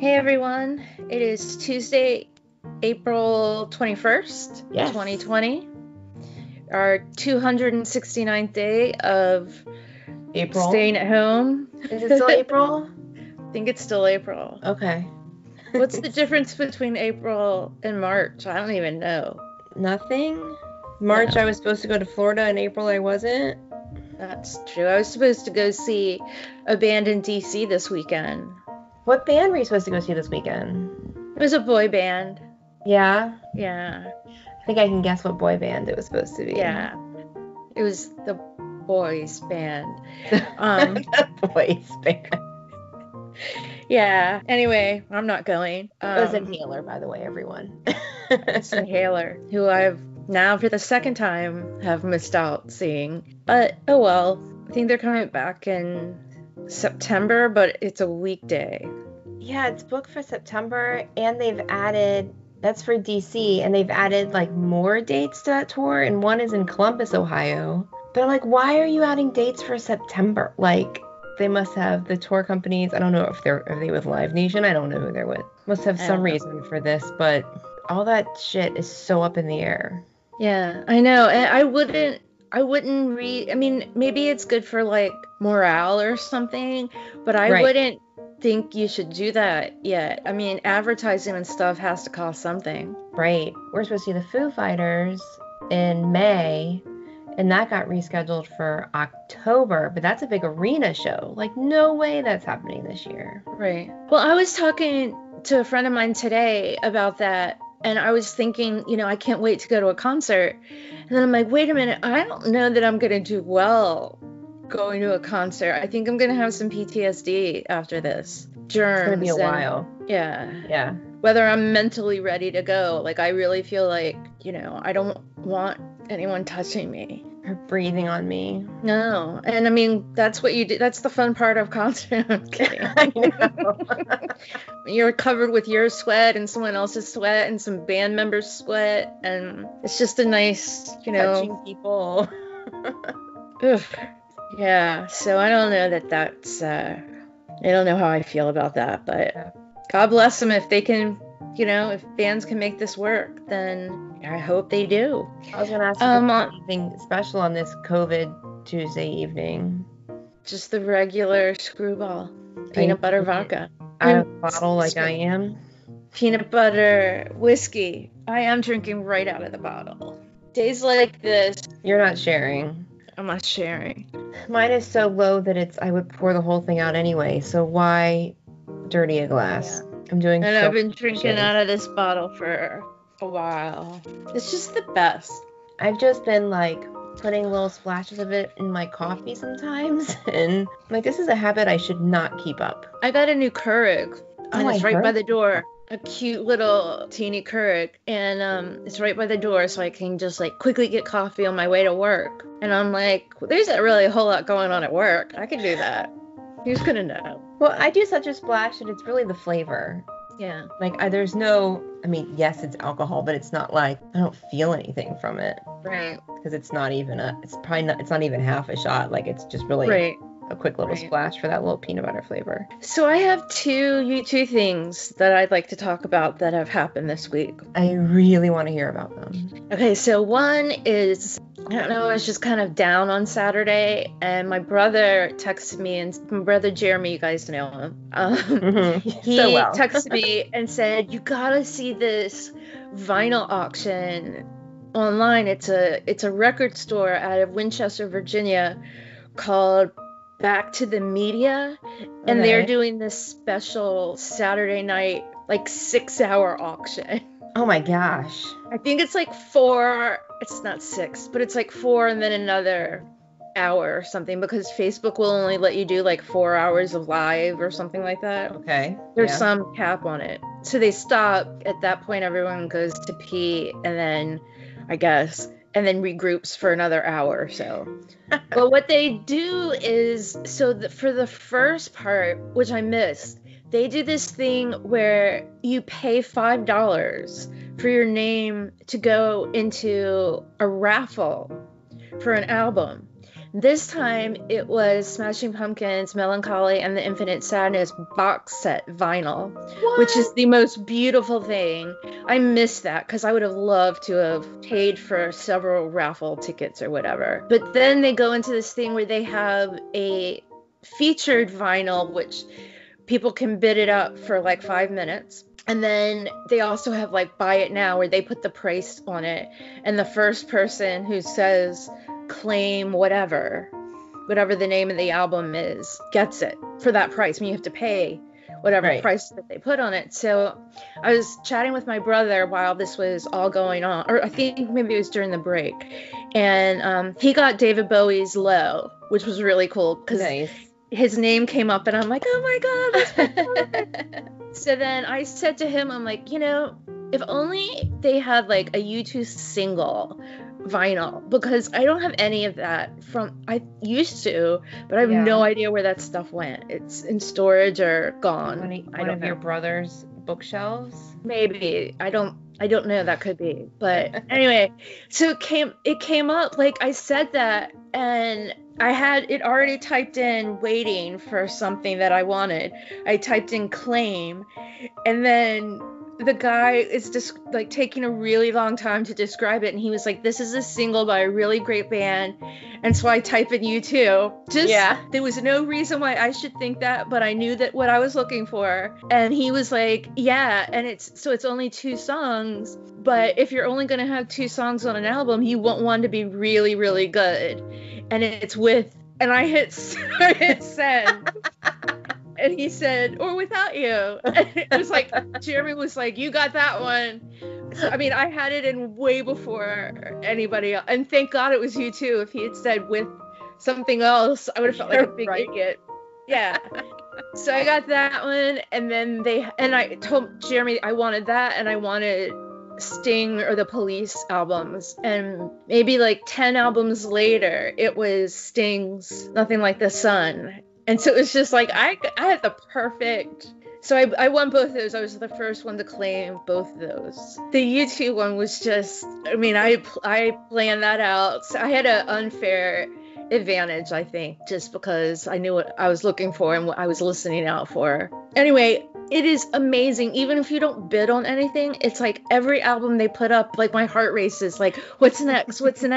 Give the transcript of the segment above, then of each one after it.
Hey everyone, it is Tuesday, April 21st, Yes. 2020. Our 269th day of April. staying at home. Is it still April? I think it's still April. Okay. What's the difference between April and March? I don't even know. Nothing? March No. I was supposed to go to Florida, and April I wasn't? That's true. I was supposed to go see a band in DC this weekend. What band were you supposed to go see this weekend? It was a boy band. Yeah? Yeah. I think I can guess what boy band it was supposed to be. Yeah. It was the boys band. The boys band. Yeah. Anyway, I'm not going. It was Inhaler, by the way, everyone. It's Inhaler, who I've now for the second time have missed out seeing. But oh well. I think they're coming back in September, but it's a weekday. Yeah, it's booked for September, and they've added, that's for DC, and they've added like more dates to that tour, and one is in Columbus, Ohio. But I'm like, why are you adding dates for September? Like, they must have the tour companies. I don't know if are they with Live Nation? I don't know who they're with. Must have some reason for this, but all that shit is so up in the air. Yeah, I know. And I wouldn't read. I mean, maybe it's good for like morale or something, but I Right. wouldn't think you should do that yet. I mean, advertising and stuff has to cost something. Right. We're supposed to see the Foo Fighters in May, and that got rescheduled for October, but that's a big arena show. Like, no way that's happening this year. Right. Well, I was talking to a friend of mine today about that, and I was thinking, I can't wait to go to a concert. And then I'm like, wait a minute, I don't know that I'm going to do well going to a concert. I think I'm going to have some PTSD after this. Germs. It's going to be a while. Yeah. Yeah. Whether I'm mentally ready to go. Like, I really feel like, I don't want anyone touching me. Or breathing on me. No. And I mean, that's what you do. That's the fun part of concert. I'm kidding. I know. You're covered with your sweat and someone else's sweat and some band members' sweat. And it's just a nice, Touching people. Ugh. Yeah. So I don't know that's, I don't know how I feel about that, but God bless them if they can, if bands can make this work, then I hope they do. I was going to ask you anything special on this COVID Tuesday evening. Just the regular Skrewball, peanut butter vodka. Out of the bottle like I am. Peanut butter whiskey. I am drinking right out of the bottle. Days like this. You're not sharing. I'm not sharing. Mine is so low that I would pour the whole thing out anyway. So why dirty a glass? Yeah. I'm doing. And I've been drinking out of this bottle for a while. It's just the best. I've just been like putting little splashes of it in my coffee sometimes, and I'm like, this is a habit I should not keep up. I got a new Keurig, and it's right by the door. A cute little teeny Keurig, and it's right by the door, so I can just like quickly get coffee on my way to work. And I'm like, there's not really a whole lot going on at work. I can do that. Who's gonna know? Well, I do such a splash that it's really the flavor. Yeah. Like there's no, I mean, yes, it's alcohol, but it's not like I don't feel anything from it. Right. Because it's not even it's not even half a shot. Like it's just really a quick little splash for that little peanut butter flavor. So I have two things that I'd like to talk about that have happened this week. I really want to hear about them. Okay, so one is, I don't know, I was just kind of down on Saturday, and my brother texted me, and my brother Jeremy, you guys know him. He texted me and said, you gotta see this vinyl auction online. It's a record store out of Winchester, Virginia, called Back to the Media, and they're doing this special Saturday night, like 6-hour auction. Oh my gosh. I think it's like 4, it's not 6, but it's like 4 and then another hour or something, because Facebook will only let you do like 4 hours of live or something like that. Okay. There's some cap on it. So they stop. At that point, everyone goes to pee, and then, I guess, and then regroups for another hour or so. But what they do is, for the first part, which I missed, they do this thing where you pay $5 for your name to go into a raffle for an album. This time it was Smashing Pumpkins, Melancholy, and the Infinite Sadness box set vinyl, which is the most beautiful thing. I miss that because I would have loved to have paid for several raffle tickets or whatever. But then they go into this thing where they have a featured vinyl, which people can bid it up for like 5 minutes. And then they also have like buy it now, where they put the price on it. And the first person who says claim whatever the name of the album is, gets it for that price. I mean, you have to pay whatever price that they put on it. So I was chatting with my brother while this was all going on, or I think maybe it was during the break. And he got David Bowie's Low, which was really cool because his name came up and I'm like, oh my God, that's So then I said to him, I'm like, if only they had like a U2 single vinyl, because I don't have any of that I used to, but I have no idea where that stuff went. It's in storage or gone. One of your brother's bookshelves? Maybe. I don't know. That could be. But anyway, so it came up, like I said that, and I had it already typed in waiting for something that I wanted. I typed in claim, and then the guy is just like taking a really long time to describe it, and he was like, this is a single by a really great band. And so I type in U2. There was no reason why I should think that, but I knew that what I was looking for. And he was like, and it's only 2 songs, but if you're only going to have 2 songs on an album, you want one to be really, really good. And it's with, and I hit send. And he said, or without you. And it was like, Jeremy was like, you got that one. So, I mean, I had it in way before anybody else. And thank God it was U2. If he had said with something else, I would have felt like a big idiot. Yeah. So I got that one. And then I told Jeremy I wanted that, and I wanted Sting or the Police albums. And maybe like 10 albums later, it was Sting's Nothing Like the Sun. And so it was just like, I had the perfect, so I won both of those. I was the first one to claim both of those. The U2 one was just, I mean, I planned that out. So I had an unfair advantage, I think, just because I knew what I was looking for and what I was listening out for. Anyway, it is amazing. Even if you don't bid on anything, it's like every album they put up, like my heart races, like what's next? And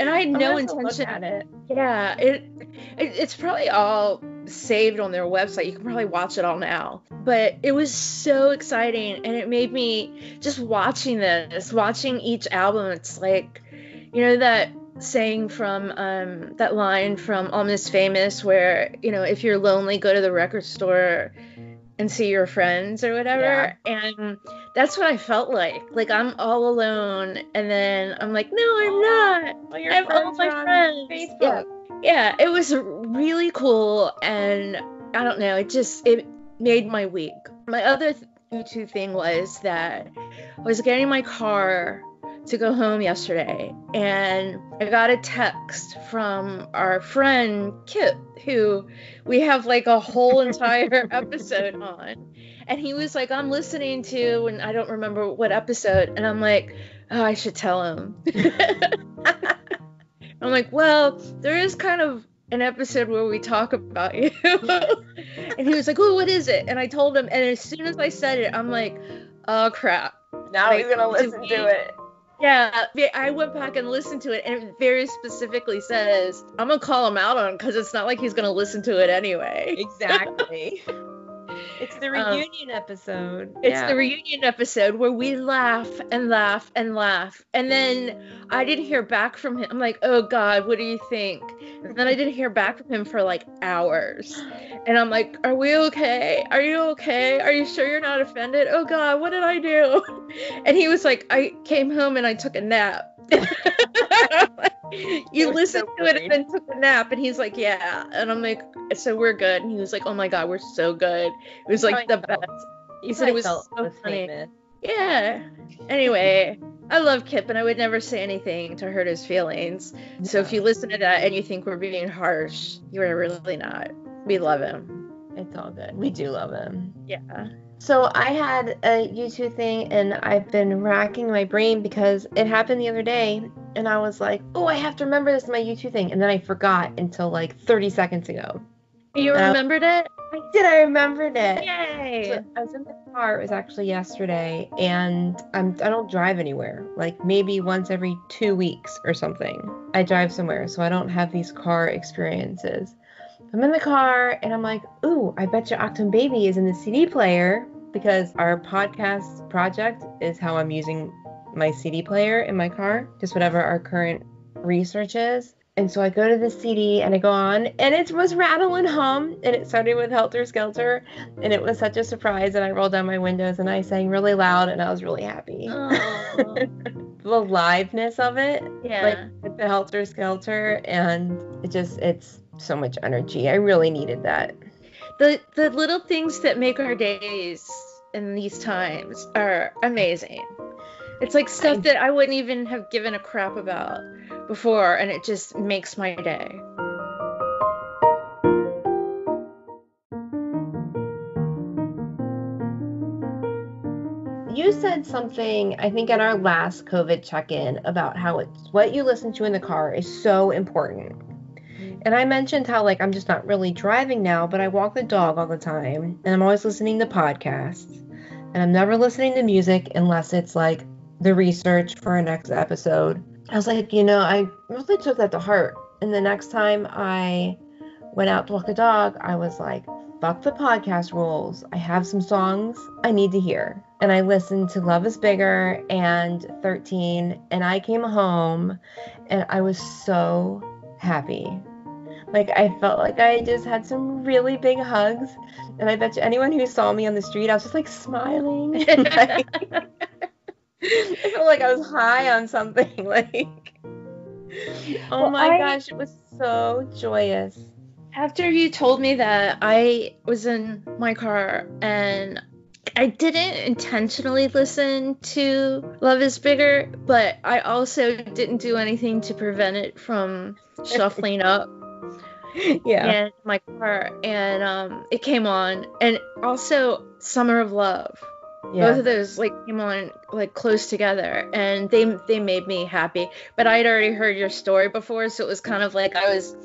I had no intention at it. Yeah, it's probably all saved on their website. You can probably watch it all now. But it was so exciting, and it made me just watching each album. It's like, that saying from that line from Almost Famous where, if you're lonely, go to the record store and see your friends or whatever. And that's what I felt like I'm all alone, and then I'm like, no, I'm not. I have all my friends. Facebook. Yeah, it was really cool, and I don't know, it made my week. My other U2 thing was that I was getting in my car to go home yesterday, and I got a text from our friend Kip, who we have like a whole entire episode on, and he was like, I'm listening to, and I don't remember what episode, and I'm like, oh, I should tell him. I'm like, well, there is kind of an episode where we talk about you. And he was like, oh, what is it? And I told him, and as soon as I said it, I'm like, oh crap, now he's gonna listen to it. Yeah, I went back and listened to it, and it very specifically says, I'm going to call him out on it because it's not like he's going to listen to it anyway. Exactly. It's the reunion episode. It's the reunion episode where we laugh and laugh and laugh. And then I didn't hear back from him. I'm like, oh God, what do you think? And then I didn't hear back from him for like hours. And I'm like, are we okay? Are you okay? Are you sure you're not offended? Oh God, what did I do? And he was like, I came home and I took a nap. You listened to it and then took a nap, and he's like, yeah. And I'm like, so we're good. And he was like, oh my God, we're so good. It was like the best. He said it was so funny. Yeah. Anyway, I love Kip, and I would never say anything to hurt his feelings. So if you listen to that and you think we're being harsh, you're really not. We love him. It's all good. We do love him. Yeah. So I had a U2 thing, and I've been racking my brain because it happened the other day. and I was like, oh, I have to remember this is my U2 thing. And then I forgot until like 30 seconds ago. You remembered it? I did. I remembered it. Yay! So I was in the car. It was actually yesterday, and I don't drive anywhere. Like maybe once every 2 weeks or something, I drive somewhere, so I don't have these car experiences. I'm in the car, and I'm like, ooh, I bet you Octum Baby is in the CD player, because our podcast project is how I'm using my CD player in my car, just whatever our current research is. And so I go to the CD and I go on, and it was Rattle and Hum, and it started with Helter Skelter, and it was such a surprise, and I rolled down my windows and I sang really loud, and I was really happy. The liveness of it, like with the Helter Skelter, and it's so much energy. I really needed that. The little things that make our days in these times are amazing. It's like stuff that I wouldn't even have given a crap about before, and it just makes my day. You said something, I think, at our last COVID check-in about how what you listen to in the car is so important. And I mentioned how, like, I'm just not really driving now, but I walk the dog all the time, and I'm always listening to podcasts, and I'm never listening to music unless it's, like, the research for our next episode. I was like, I really took that to heart. And the next time I went out to walk the dog, I was like, fuck the podcast rules. I have some songs I need to hear. And I listened to Love is Bigger and 13, and I came home and I was so happy. Like, I felt like I just had some really big hugs. And I bet you anyone who saw me on the street, I was just like smiling. I felt like I was high on something. Like, oh my gosh, it was so joyous. After you told me that, I was in my car and I didn't intentionally listen to Love is Bigger, but I also didn't do anything to prevent it from shuffling up. Yeah. In my car, and it came on, and also Summer of Love. Yeah. Both of those came on close together, and they made me happy. But I'd already heard your story before, so it was kind of like I was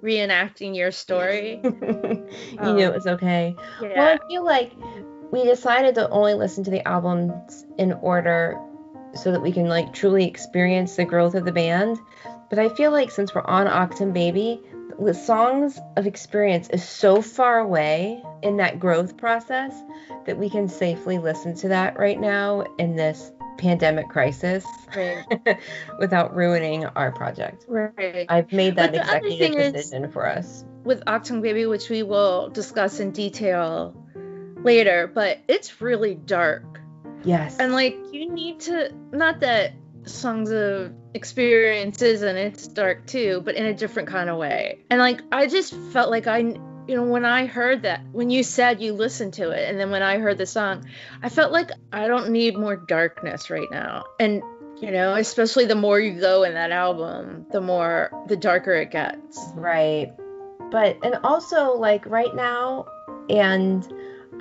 reenacting your story. You knew it was okay. Yeah. Well, I feel like we decided to only listen to the albums in order so that we can truly experience the growth of the band. But I feel like since we're on Octum Baby, the songs of experience is so far away in that growth process that we can safely listen to that right now in this pandemic crisis, right, without ruining our project. Right. I've made that executive decision for us. With Octum Baby, which we will discuss in detail later, but it's really dark. Yes. And you need to, not that songs of experiences and it's dark too, but in a different kind of way. And I just felt like when I heard that, when you said you listened to it, and then when I heard the song, I felt like I don't need more darkness right now. And especially the more you go in that album, the darker it gets. Right. But and also right now, and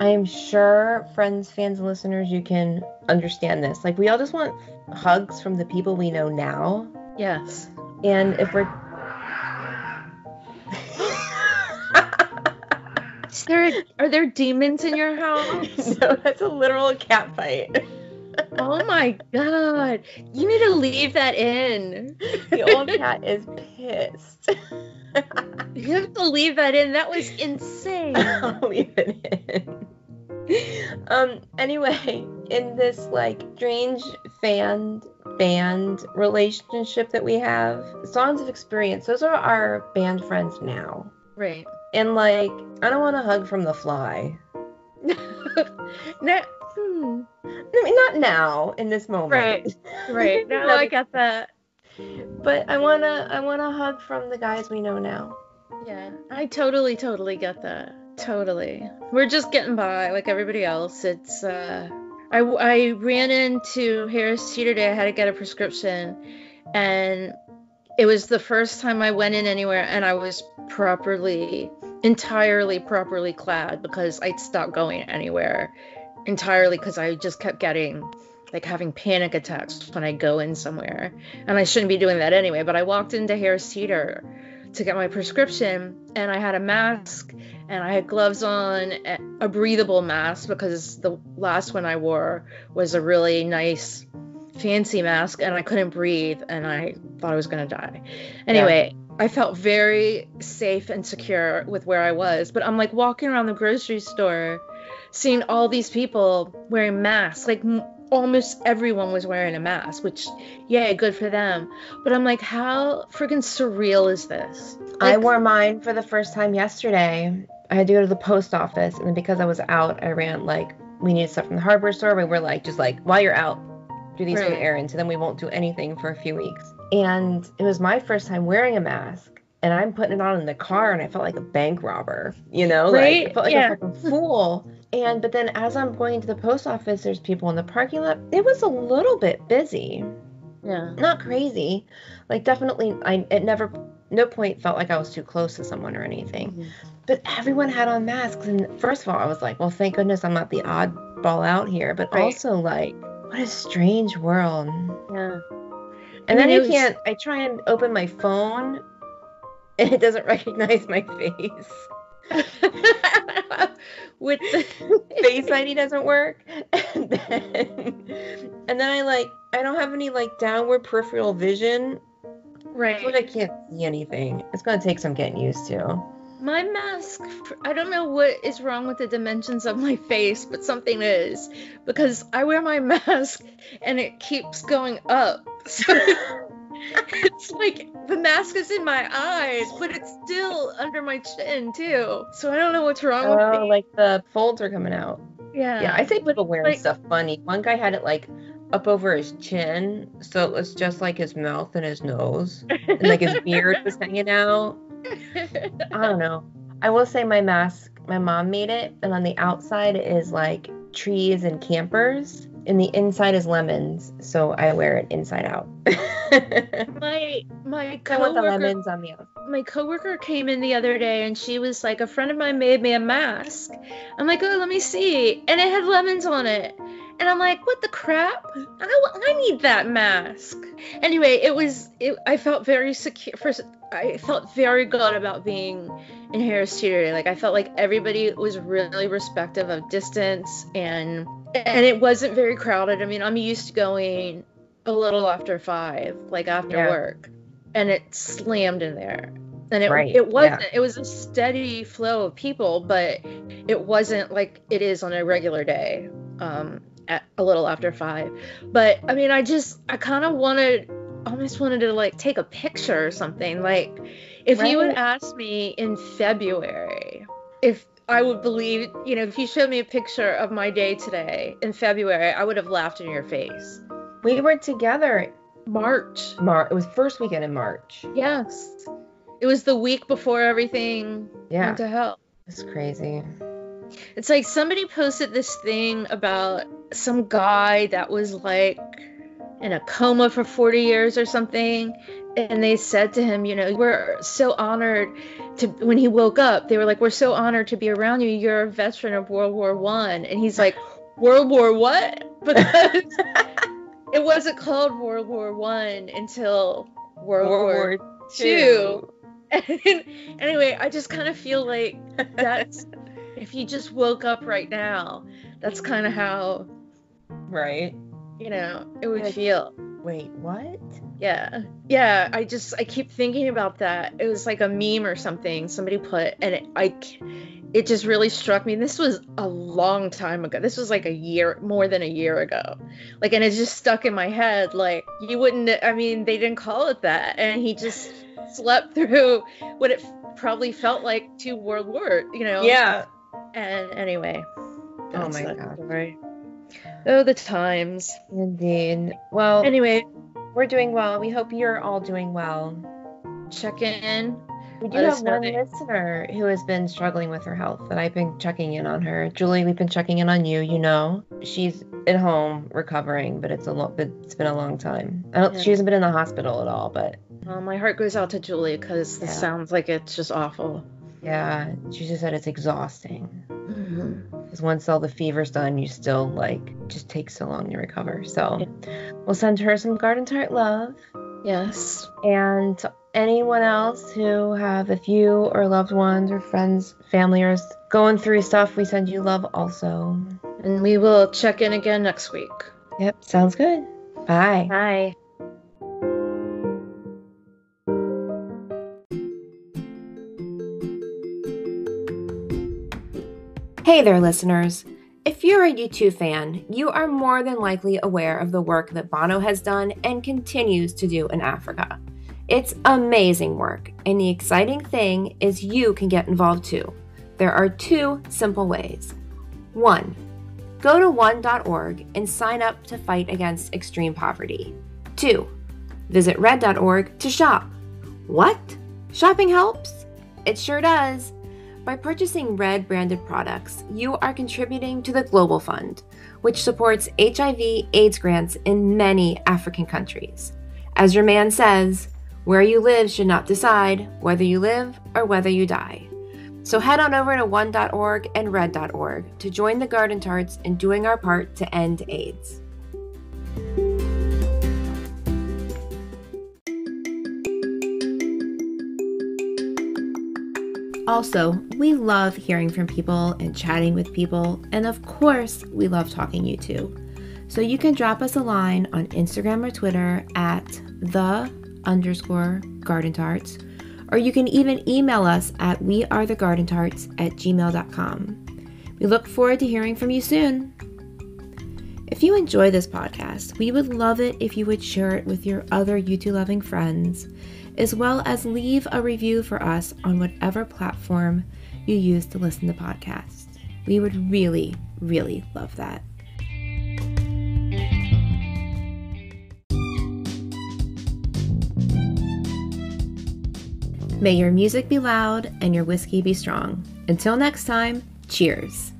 I am sure friends, fans, and listeners, you can understand this. We all just want hugs from the people we know now. Yes. And if we're... Are there demons in your house? No, that's a literal cat fight. Oh my god. You need to leave that in. The old cat is pissed. You have to leave that in. That was insane. I'll leave it in. Anyway, in this strange band relationship that we have, songs of experience, those are our band friends now. Right. And I don't want a hug from The Fly. No. I mean, not now, in this moment. Right. No, I get that. But I want a hug from the guys we know now. Yeah, I totally get that. Totally. We're just getting by like everybody else. It's I ran into Harris Teeter Day. I had to get a prescription, and it was the first time I went in anywhere and I was entirely properly clad, because I'd stopped going anywhere entirely because I just kept getting like having panic attacks when I go in somewhere. And I shouldn't be doing that anyway, but I walked into Harris Teeter to get my prescription, and I had a mask and I had gloves on, a breathable mask, because the last one I wore was a really nice fancy mask and I couldn't breathe and I thought I was going to die. Anyway, I felt very safe and secure with where I was, but I'm like walking around the grocery store seeing all these people wearing masks, like almost everyone was wearing a mask, which, yeah, good for them. But I'm like, how freaking surreal is this? I wore mine for the first time yesterday. I had to go to the post office, and then because I was out, I ran, like, we needed stuff from the hardware store. We were like, just like, while you're out, do these 2 errands, and then we won't do anything for a few weeks. And it was my first time wearing a mask, and I'm putting it on in the car, and I felt like a bank robber, you know? Right? Like, I felt like a fucking fool. But then as I'm going to the post office, there's people in the parking lot. It was a little bit busy. Yeah. Not crazy. Like, definitely, no point felt like I was too close to someone or anything. Mm-hmm. But everyone had on masks, and first of all, I was like, well, thank goodness I'm not the oddball out here. But also, like, what a strange world. Yeah. And then I try and open my phone, and it doesn't recognize my face. With the Face ID doesn't work. And then I don't have any, like, downward peripheral vision. Right. I feel like I can't see anything. It's going to take some getting used to. My mask, I don't know what is wrong with the dimensions of my face, but something is, because I wear my mask and it keeps going up. So it's like the mask is in my eyes, but it's still under my chin too. So I don't know what's wrong with me. Like the folds are coming out. Yeah. Yeah, I think people wearing stuff funny. One guy had it like up over his chin, so it was just like his mouth and his nose, and like his beard was hanging out. I don't know. I will say my mask, my mom made it, and on the outside is like trees and campers, and the inside is lemons, so I wear it inside out. my I want the lemons on the outside. My coworker came in the other day, and she was like, a friend of mine made me a mask. I'm like, oh, let me see, and it had lemons on it. And I'm like, what the crap? I need that mask. Anyway, I felt very secure. I felt very good about being in Harris Teeter. Like, I felt like everybody was really respectful of distance, and it wasn't very crowded. I mean, I'm used to going a little after 5, like after work, and it slammed in there. And it wasn't. It was a steady flow of people, but it wasn't like it is on a regular day. At a little after 5. But I mean, I kind of almost wanted to like take a picture or something. Like, if you had asked me in February if I would believe, you know, if you showed me a picture of my day today in February, I would have laughed in your face. We were together March. It was first weekend in March. Yes. It was the week before everything went to hell. It's crazy. It's like somebody posted this thing about some guy that was like in a coma for 40 years or something. And they said to him, you know, we're so honored to, when he woke up, they were like, we're so honored to be around you. You're a veteran of World War I. And he's like, World War what? Because it wasn't called World War I until World War II. And anyway, I just kind of feel like that's, if you just woke up right now, that's kind of how, you know, it would feel. Wait, what? Yeah, I keep thinking about that. It was like a meme or something somebody put, and it just really struck me. This was a long time ago. This was like more than a year ago. Like, and it just stuck in my head. Like, you wouldn't, I mean, they didn't call it that, and he just slept through what it probably felt like 2 World War, you know? Yeah. And anyway. Oh my God. Story. Oh, the times. Indeed. Well, anyway, we're doing well. We hope you're all doing well. Check in. We do have one listener who has been struggling with her health, and I've been checking in on her. Julie, we've been checking in on you. You know, she's at home recovering, but it's been a long time. She hasn't been in the hospital at all, but. Well, my heart goes out to Julie because this sounds like it's just awful. Yeah, she just said it's exhausting. Because once all the fever's done, you still, like, just takes so long to recover. So we'll send her some garden tart love. Yes. And anyone else who have, if you or loved ones or friends, family are going through stuff, we send you love also. And we will check in again next week. Yep, sounds good. Bye. Bye. Hey there, listeners. If you're a U2 fan, you are more than likely aware of the work that Bono has done and continues to do in Africa. It's amazing work, and the exciting thing is you can get involved too. There are 2 simple ways. 1. Go to one.org and sign up to fight against extreme poverty. 2. Visit red.org to shop. What? Shopping helps? It sure does. By purchasing Red branded products, you are contributing to the Global Fund, which supports HIV/AIDS grants in many African countries. As your man says, where you live should not decide whether you live or whether you die. So head on over to one.org and red.org to join the Garden Tarts in doing our part to end AIDS. Also, we love hearing from people and chatting with people, and of course, we love talking U2. So you can drop us a line on Instagram or Twitter at _gardentarts, or you can even email us at wearethegardentarts@gmail.com. We look forward to hearing from you soon. If you enjoy this podcast, we would love it if you would share it with your other U2 loving friends, as well as leave a review for us on whatever platform you use to listen to podcasts. We would really, really love that. May your music be loud and your whiskey be strong. Until next time, cheers.